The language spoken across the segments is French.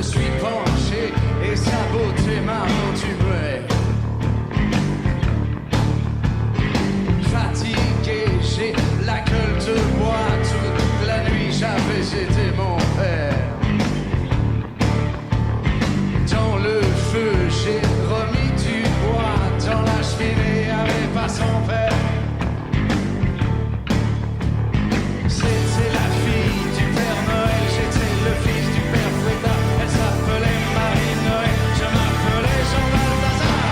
suis penché et sa beauté m'a rendu muet. Fatigué, j'ai la gueule de bois. Toute la nuit j'avais été mon père. Dans le feu j'ai remis du bois. Dans la cheminée avait pas son père. C'était la fille du Père Noël, j'étais le fils du Père Fouettard. Elle s'appelait Marie-Noël, je m'appelais Jean Balthazar.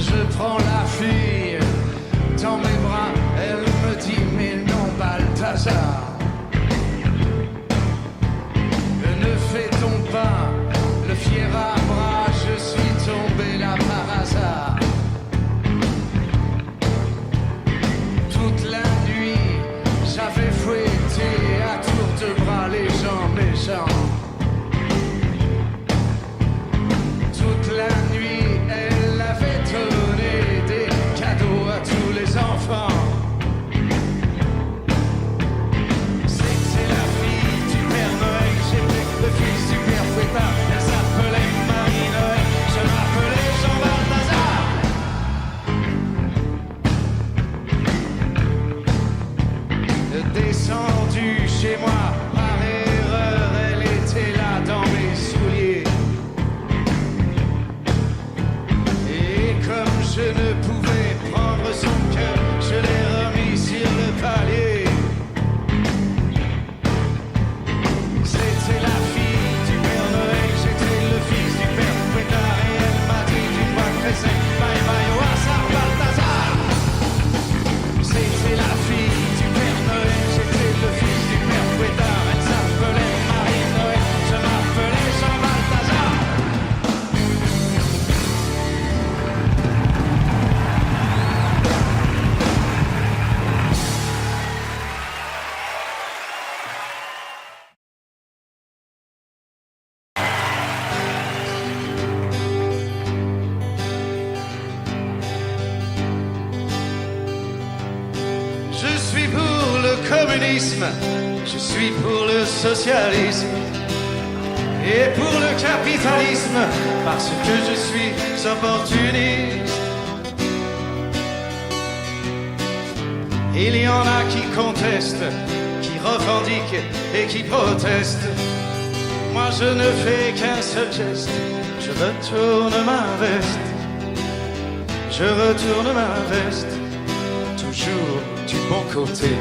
Je prends la fille dans mes bras, elle me dit mais non Balthazar. Ne fait-on pas le fier à bras, je suis tombé là par hasard. Toute la nuit, j'avais fouetté à tour de bras les gens méchants. Toute la nuit, elle avait donné des cadeaux à tous les enfants. C'était la fille du Père Noël, j'étais le fils du Père Fouettard. Elle s'appelait Marie-Noël, je m'appelais Jean Balthazar. Descendu chez moi par erreur, elle était là dans mes souliers. Et comme je ne pouvais prendre son cœur, je l'ai remis sur le palier. C'était la fille du Père Noël, j'étais le fils du Père Fouettard. Et elle m'a dit d'une voix très sec, bye bye au hasard Balthazar. C'était la fille du Père Noël, j'étais le fils du Père Fouettard. Elle s'appelait Marie-Noël, je m'appelais Jean Balthazar. Je suis pour le communisme, je suis pour le socialisme et pour le capitalisme, parce que je suis opportuniste. Il y en a qui contestent, qui revendiquent et qui protestent. Moi je ne fais qu'un seul geste, je retourne ma veste. Je retourne ma veste, toujours du bon côté.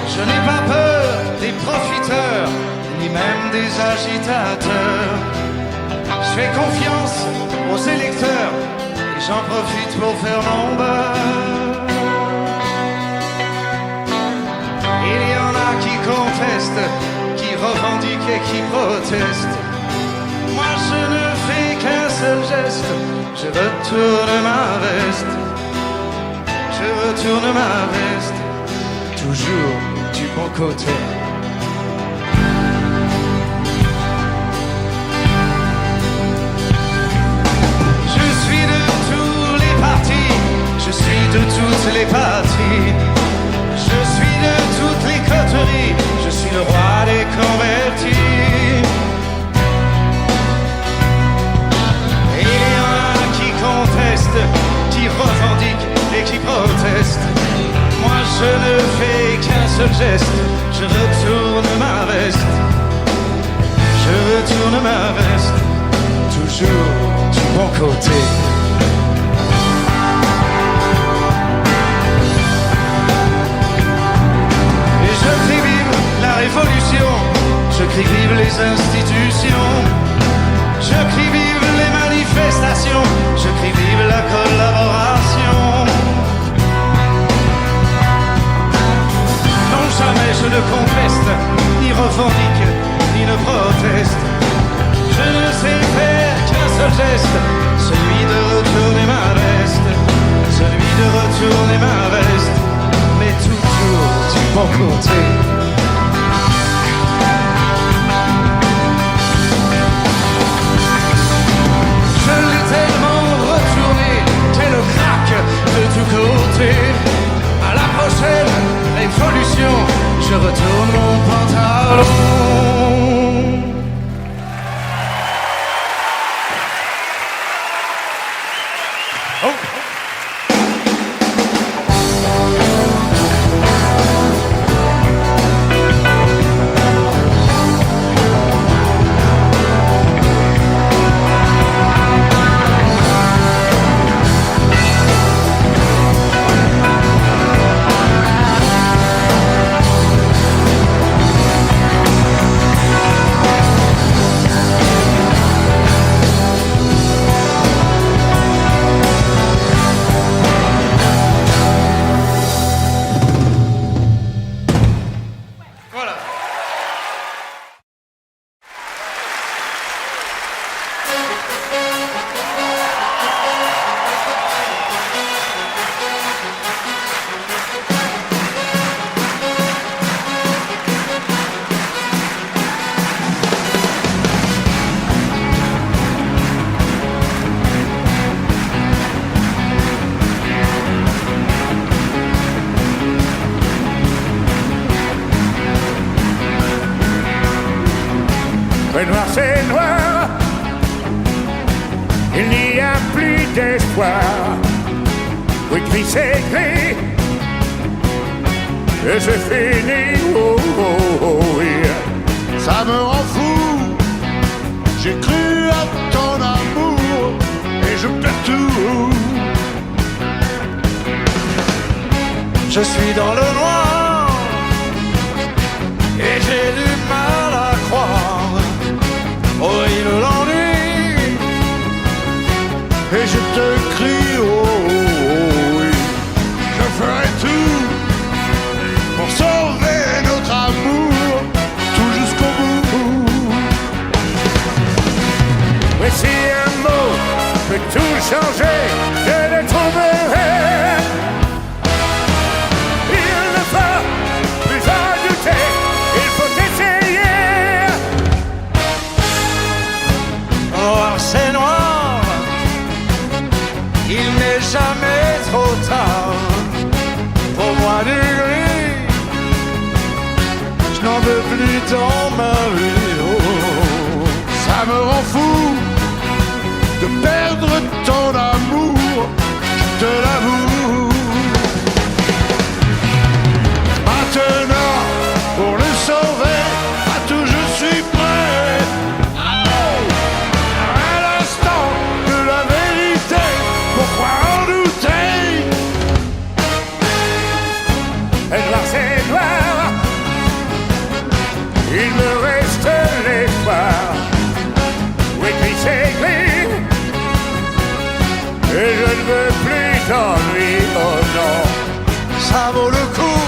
Je n'ai pas peur des profiteurs, ni même des agitateurs. Je fais confiance aux électeurs et j'en profite pour faire mon beurre. Il y en a qui contestent, qui revendiquent et qui protestent. Moi je ne fais qu'un seul geste, je retourne ma veste. Je retourne ma veste, toujours du bon côté. Je suis de tous les partis, je suis de toutes les parties. Je suis de toutes les coteries, je suis le roi des convertis. Qui revendique et qui proteste. Moi je ne fais qu'un seul geste, je retourne ma veste. Je retourne ma veste, toujours du bon côté. Et je crie vive la révolution, je crie vive les institutions. Je crie vive les manifestations, je crie vive la collaboration. Non, jamais je ne conteste, ni revendique, ni ne proteste. Je ne sais faire qu'un seul geste, celui de retourner ma veste. Celui de retourner ma veste, mais toujours du bon côté. Je l'ai tellement retourné Le noir c'est noir, il n'y a plus d'espoir. Oui, gris c'est gris, et c'est fini, oh, oh, oh, oui. Ça me rend fou, j'ai cru à ton amour, et je perds tout. Je suis dans le noir et j'ai du mal à croire. Horrible l'ennui Et je te crie, oh, oh, oh, oui. Je ferai tout pour sauver notre amour, tout jusqu'au bout. Mais si un mot peut tout changer, je le trouverai. Il ne faut plus en douter, il faut essayer. Noir c'est noir, il n'est jamais trop tard. Pour moi du gris, je n'en veux plus dans ma vie. Oh. Ça me rend fou de perdre ton amour, je te l'avoue. Maintenant, pour le sauver, à tout je suis prêt. À l'instant de la vérité, pourquoi en douter? Le noir c'est noir, il me reste l'espoir. Oui, gris c'est gris, et je ne veux plus d'ennui, oh non. Ça vaut le coup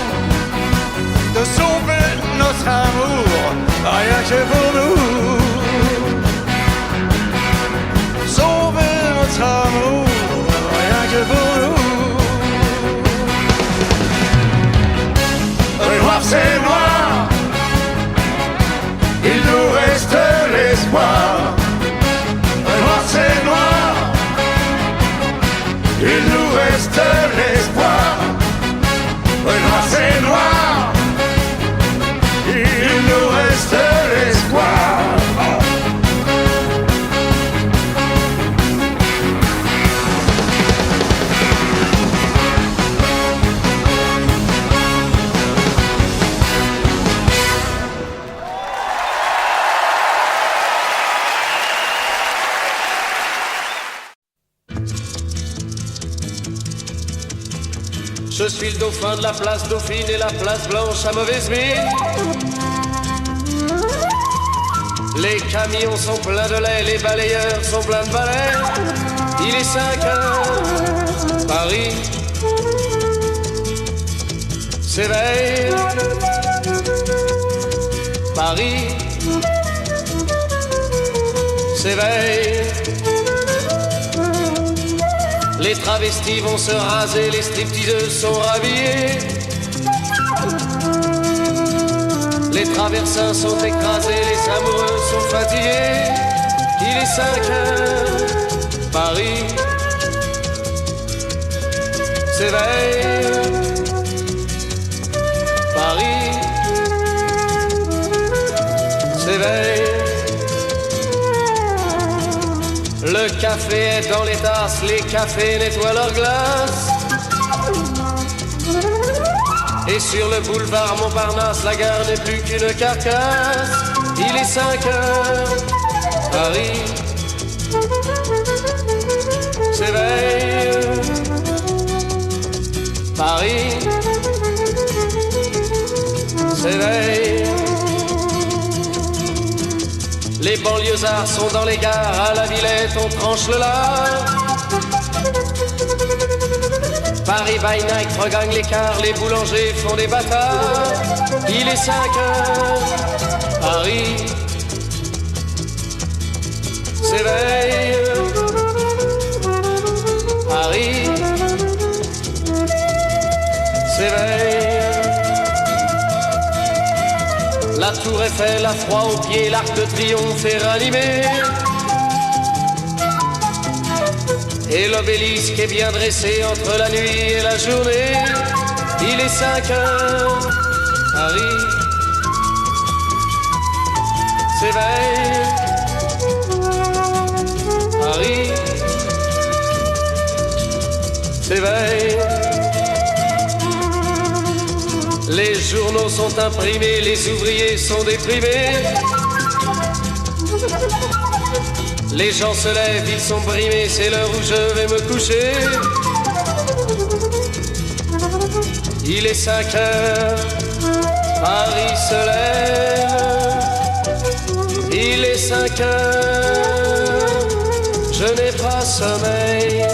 de sauver notre amour, rien que pour nous. Sauver notre amour, rien que pour nous. Le noir c'est noir, il nous reste l'espoir. Le noir c'est noir, il nous reste l'espoir. Le noir c'est noir, il nous reste l'espoir. Je suis le dauphin de la place Dauphine et la place Blanche à mauvaise mine. Les camions sont pleins de lait, les balayeurs sont pleins de balais. Il est 5 heures, Paris s'éveille. Paris s'éveille. Les travestis vont se raser, les stripteaseuses sont rhabillées. Les traversins sont écrasés, les amoureux sont fatigués. Il est 5 heures, Paris s'éveille. Paris s'éveille. Le café est dans les tasses, les cafés nettoient leurs glaces. Et sur le boulevard Montparnasse, la gare n'est plus qu'une carcasse. Il est 5 heures, Paris s'éveille. Paris s'éveille. Les banlieusards sont dans les gares, à la Villette on tranche le lard. Paris by night regagne l'écart, les boulangers font des bâtards. Il est 5 heures, Paris s'éveille. Paris s'éveille. La tour Eiffel a froid aux pieds, l'arc de triomphe est ranimé. Et l'obélisque est bien dressé entre la nuit et la journée. Il est 5 heures, Paris s'éveille. Paris s'éveille. Les journaux sont imprimés, les ouvriers sont déprimés. Les gens se lèvent, ils sont brimés, c'est l'heure où je vais me coucher. Il est 5 heures, Paris se lève. Il est 5 heures, je n'ai pas sommeil.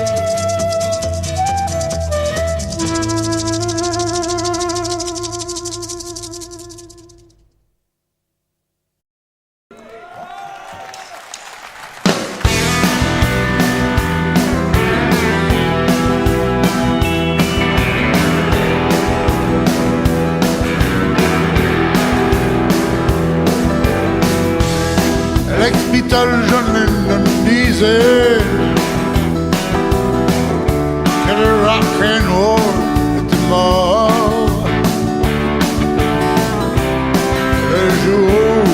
L'ex-Beatle John Lennon disait que le rock and roll était mort. Le jour où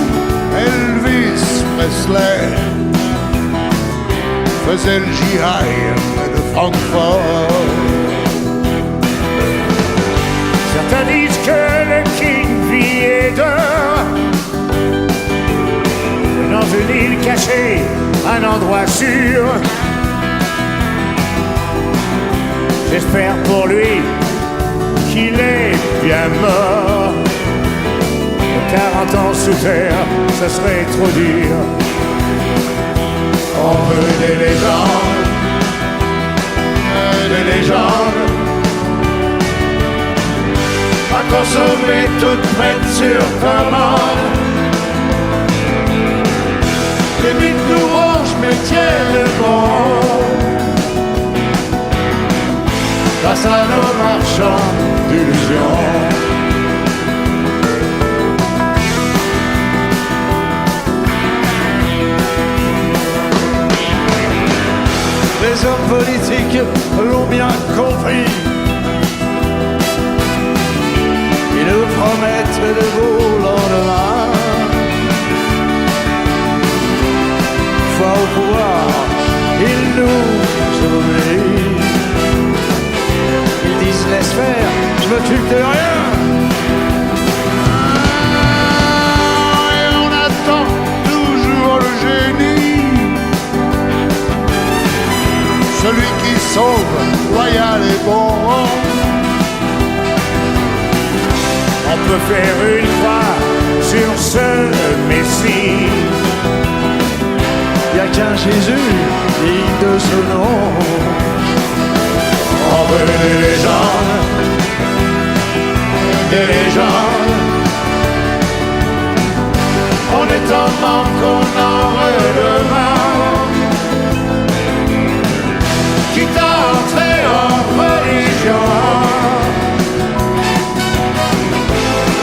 Elvis Presley faisait le GI de Francfort. Certains disent que le King vit et dort dans une île cachée, un endroit sûr. J'espère pour lui qu'il est bien mort. 40 ans sous terre, ce serait trop dur. On veut des légendes à consommer toutes prêtes sur commande. Les mythes nous rongent mais tiennent bon grâce à nos marchands d'illusions. Les hommes politiques l'ont bien compris. Ils nous promettent de beaux lendemains. Fois au pouvoir, ils nous oublient. Ils disent laisse faire, je m'occupe de rien. Et on attend toujours le génie, celui qui sauve, loyal et bon. On peut faire une croix sur ce Messie. Y'a qu'un Jésus digne de ce nom. On veut des légendes, on est en manque, on en redemande. Quitte à entrer en religion,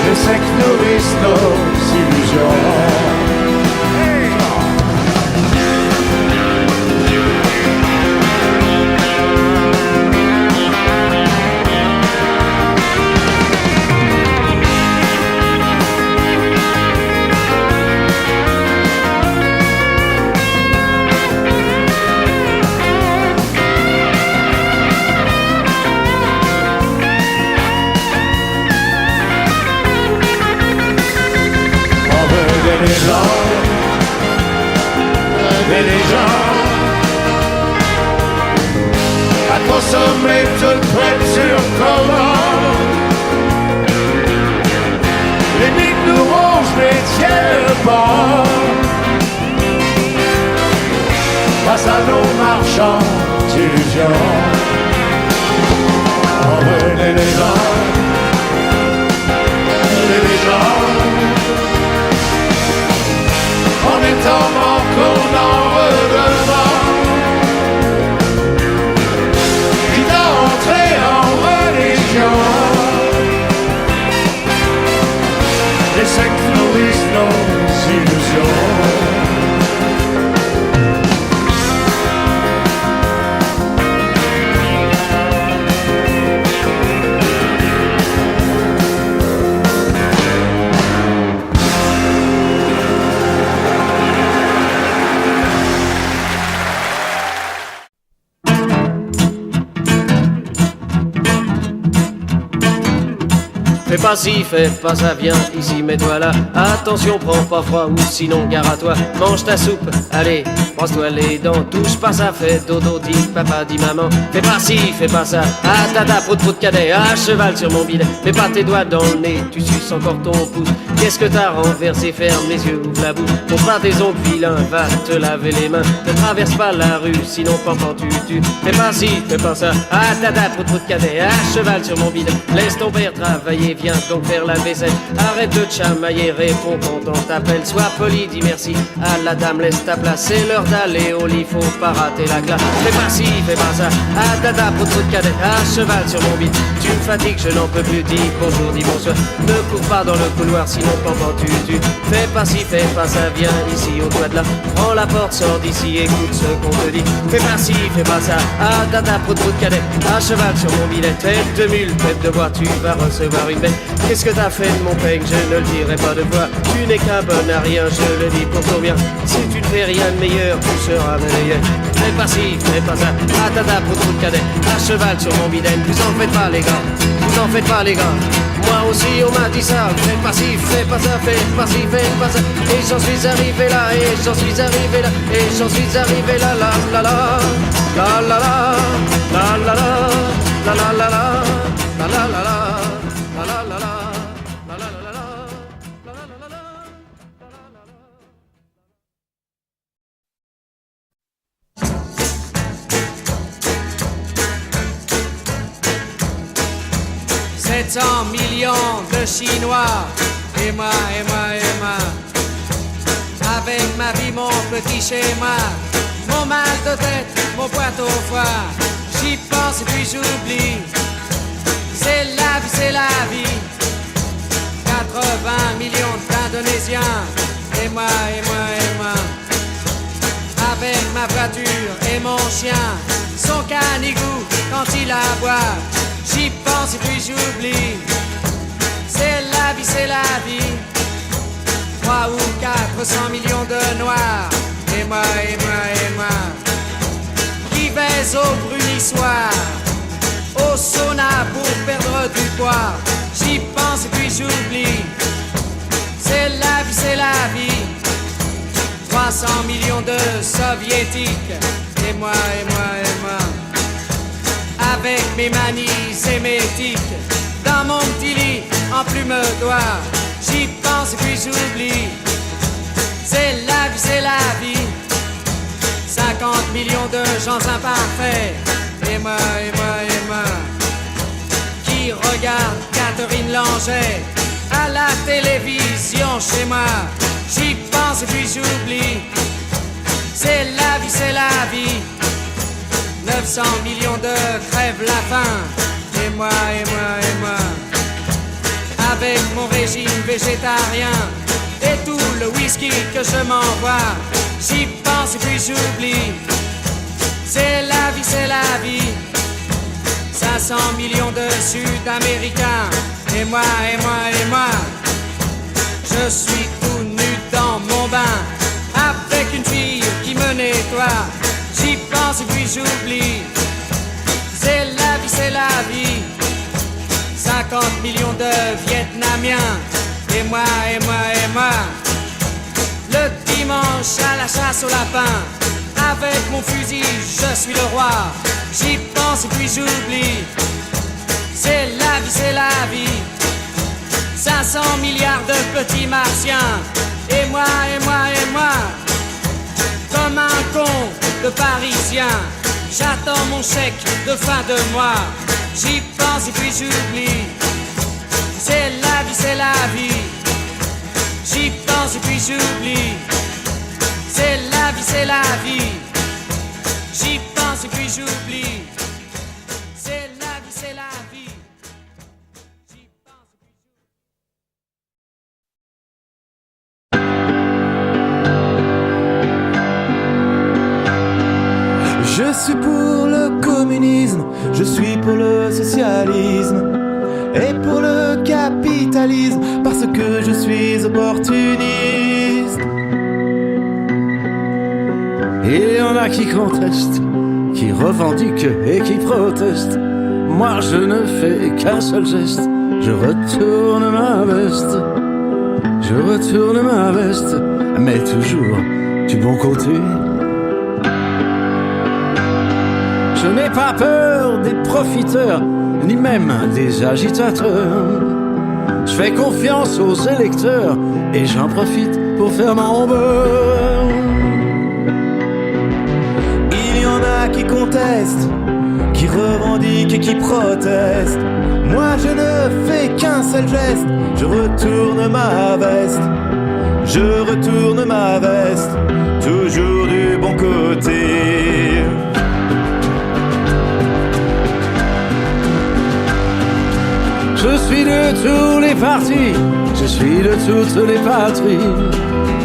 Les sectes nourrissent nos illusions. des légendes à consommer toute prête sur commande. Les mythes nous rongent, les tiennent pas face à nos marchands d'illusions. On veut des légendes, on est en manque, on en redemande. Quitte à entrer en religion, les sectes nourrissent nos illusions. Fais pas ci, fais pas ça, viens ici, mets-toi là. Attention, prends pas froid ou sinon gare à toi. Mange ta soupe, allez, brosse-toi les dents. Touche pas ça, fais dodo, dis papa, dis maman. Fais pas ci, fais pas ça. Ah tata, prout prout cadet, à cheval sur mon bidet. Mets pas tes doigts dans le nez, tu suces encore ton pouce. Qu'est-ce que t'as renversé? Ferme les yeux, ouvre la bouche. Montre pas tes ongles vilains, va te laver les mains. Ne traverse pas la rue, sinon pendant tu. Fais pas ci, fais pas ça. Ah tata, prout prout cadet, à cheval sur mon bidet. Laisse ton père travailler, viens donc faire la vaisselle. Arrête de te chamailler, réponds quand on t'appelle. Sois poli, dis merci à la dame, laisse ta place. C'est l'heure d'aller au lit, faut pas rater la classe. Fais pas ci, fais pas ça. Ah tata, prout prout cadet, à cheval sur mon bide. Tu me fatigues, je n'en peux plus, dis bonjour, dis bonsoir. Ne cours pas dans le couloir, sinon pendant tu. Fais pas ci, fais pas ça, viens ici au toit de là. Prends la porte, sors d'ici, écoute ce qu'on te dit. Fais pas ci, fais pas ça. Ah tata, prout prout cadet, à cheval sur mon billet. Tête de mule, tête de bois, tu vas recevoir une bête. Qu'est-ce que t'as fait de mon peigne? Je ne le dirai pas de voix. Tu n'es qu'un bon à rien, je le dis pour ton bien. Si tu ne fais rien de meilleur, tu seras meilleur. Fais pas ci, fais pas ça. Ah tata, prout prout cadet, à cheval sur mon bidet. Vous en faites pas les gars, vous en faites pas les gars. Moi aussi on m'a dit ça. Fais pas ci, fais pas ça, fais pas ci, fais pas ça. Et j'en suis arrivé là, et j'en suis arrivé là, et j'en suis arrivé là, la la la, la la la, la la la, la la la, la la la, la la la. Millions de Chinois, et moi, avec ma vie, mon petit schéma, mon mal de tête, mon poids au foie, j'y pense et puis j'oublie. C'est la vie, c'est la vie. 80 millions d'Indonésiens, et moi, avec ma voiture et mon chien, son canigou quand il aboie. J'y pense et puis j'oublie. C'est la vie, c'est la vie. 3 ou 400 millions de noirs. Et moi, qui baise au brunissoir, au sauna pour perdre du poids. J'y pense et puis j'oublie. C'est la vie, c'est la vie. 300 millions de soviétiques. Et moi, avec mes manies émétiques, dans mon petit lit en plume d'oie, j'y pense et puis j'oublie. C'est la vie, c'est la vie. 50 millions de gens imparfaits. Et moi, qui regarde Catherine Langer à la télévision chez moi. J'y pense et puis j'oublie. C'est la vie, c'est la vie. 900 millions de crèvent la faim. Et moi, avec mon régime végétarien et tout le whisky que je m'envoie, j'y pense et puis j'oublie. C'est la vie, c'est la vie. 500 millions de Sud-Américains. Et moi, je suis tout nu dans mon bain, avec une fille qui me nettoie. J'y pense et puis j'oublie. C'est la vie, c'est la vie. 50 millions de Vietnamiens. Et moi, le dimanche à la chasse au lapin, avec mon fusil, je suis le roi. J'y pense et puis j'oublie. C'est la vie, c'est la vie. 500 milliards de petits martiens. Et moi, comme un con de Parisien, j'attends mon chèque de fin de mois. J'y pense et puis j'oublie. C'est la vie, c'est la vie. J'y pense et puis j'oublie. C'est la vie, c'est la vie. J'y pense et puis j'oublie. C'est la vie, c'est la vie. J'y pense et puis j'oublie. Je suis pour le communisme, je suis pour le socialisme et pour le capitalisme, parce que je suis opportuniste. Il y en a qui contestent, qui revendiquent et qui protestent. Moi je ne fais qu'un seul geste, je retourne ma veste. Je retourne ma veste, mais toujours du bon côté. Je n'ai pas peur des profiteurs, ni même des agitateurs. Je fais confiance aux électeurs et j'en profite pour faire mon beurre. Il y en a qui contestent, qui revendiquent et qui protestent. Moi je ne fais qu'un seul geste, je retourne ma veste. Je retourne ma veste, toujours du bon côté. Je suis de tous les partis, je suis de toutes les patries.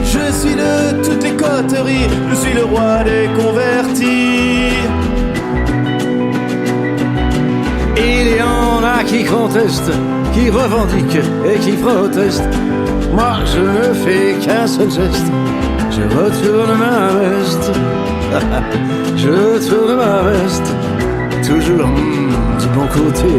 Je suis de toutes les coteries, je suis le roi des convertis. Il y en a qui contestent, qui revendiquent et qui protestent. Moi je ne fais qu'un seul geste, je retourne ma veste. Je retourne ma veste, toujours du bon côté.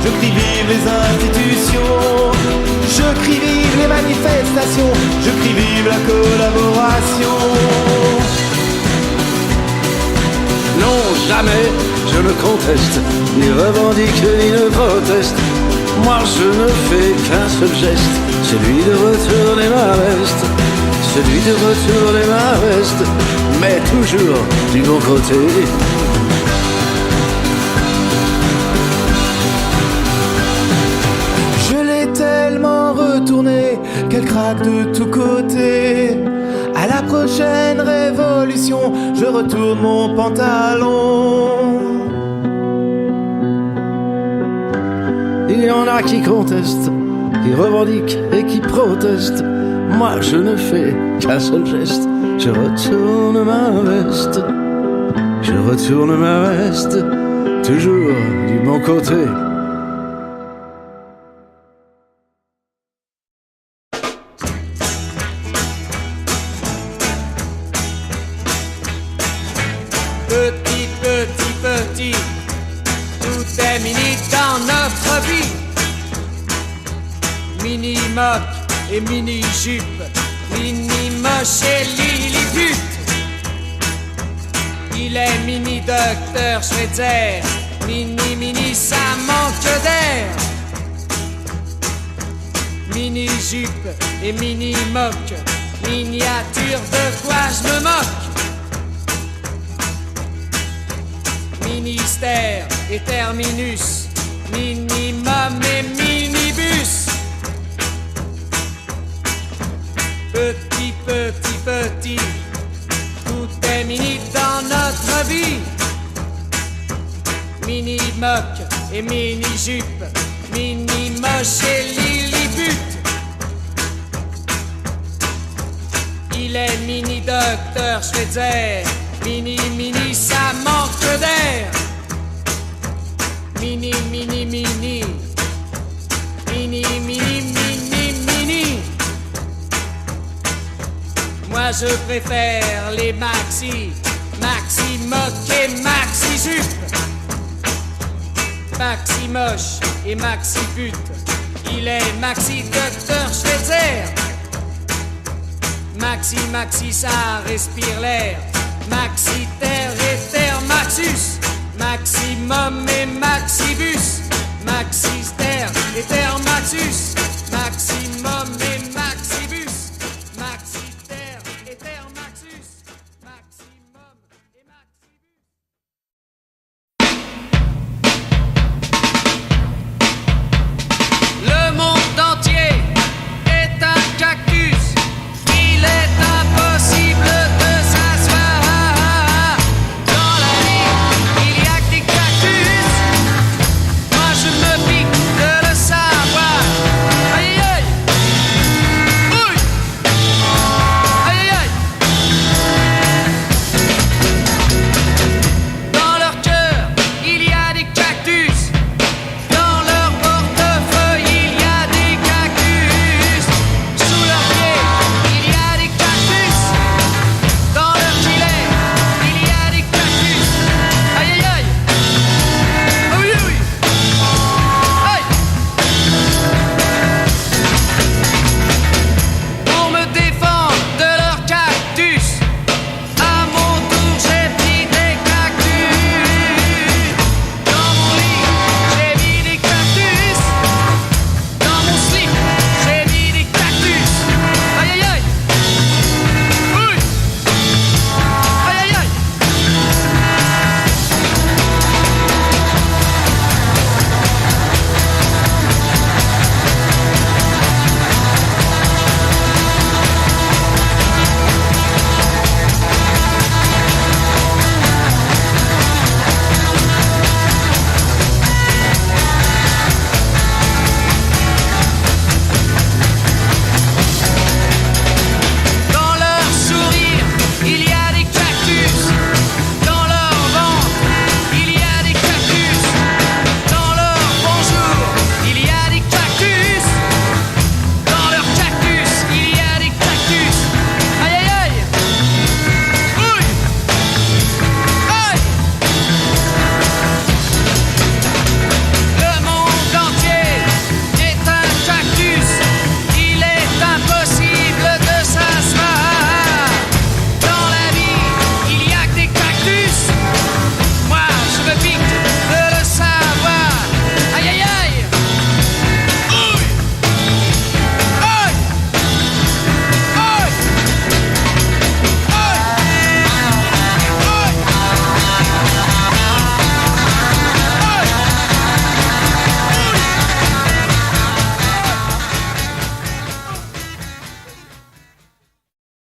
Je crie vive les institutions, je crie vive les manifestations, je crie vive la collaboration. Non, jamais je ne conteste, ni revendique, ni ne proteste. Moi je ne fais qu'un seul geste, celui de retourner ma veste. Celui de retourner ma veste, mais toujours du bon côté. Retourner, qu'elle craque de tous côtés. À la prochaine révolution, je retourne mon pantalon. Il y en a qui contestent, qui revendiquent et qui protestent. Moi je ne fais qu'un seul geste, je retourne ma veste. Je retourne ma veste, toujours du bon côté. Petit, petit, petit, tout est mini dans notre vie. Mini-moc et mini-jupe, mini-moche et lilliput. Il est mini-docteur Schweitzer, mini-mini, ça manque d'air. Mini-jupe et mini-moc, miniature de quoi je me moque. Ministère et terminus, minimum et minibus. Petit, petit, petit, tout est mini dans notre vie. Mini-moc et mini-jupe, mini-moche et lilliput. Il est mini-docteur Schweitzer, mini-mini, ça manque d'air. Mini, mini, mini, mini, mini, mini, mini. Moi je préfère les maxi, maxi moc et maxi jupe. Maxi moche et maxi pute, il est maxi docteur Schweitzer. Maxi, maxi, ça respire l'air. Maxi terre et terre maxus, maximum et maxibus, maxi terre et terre maxus.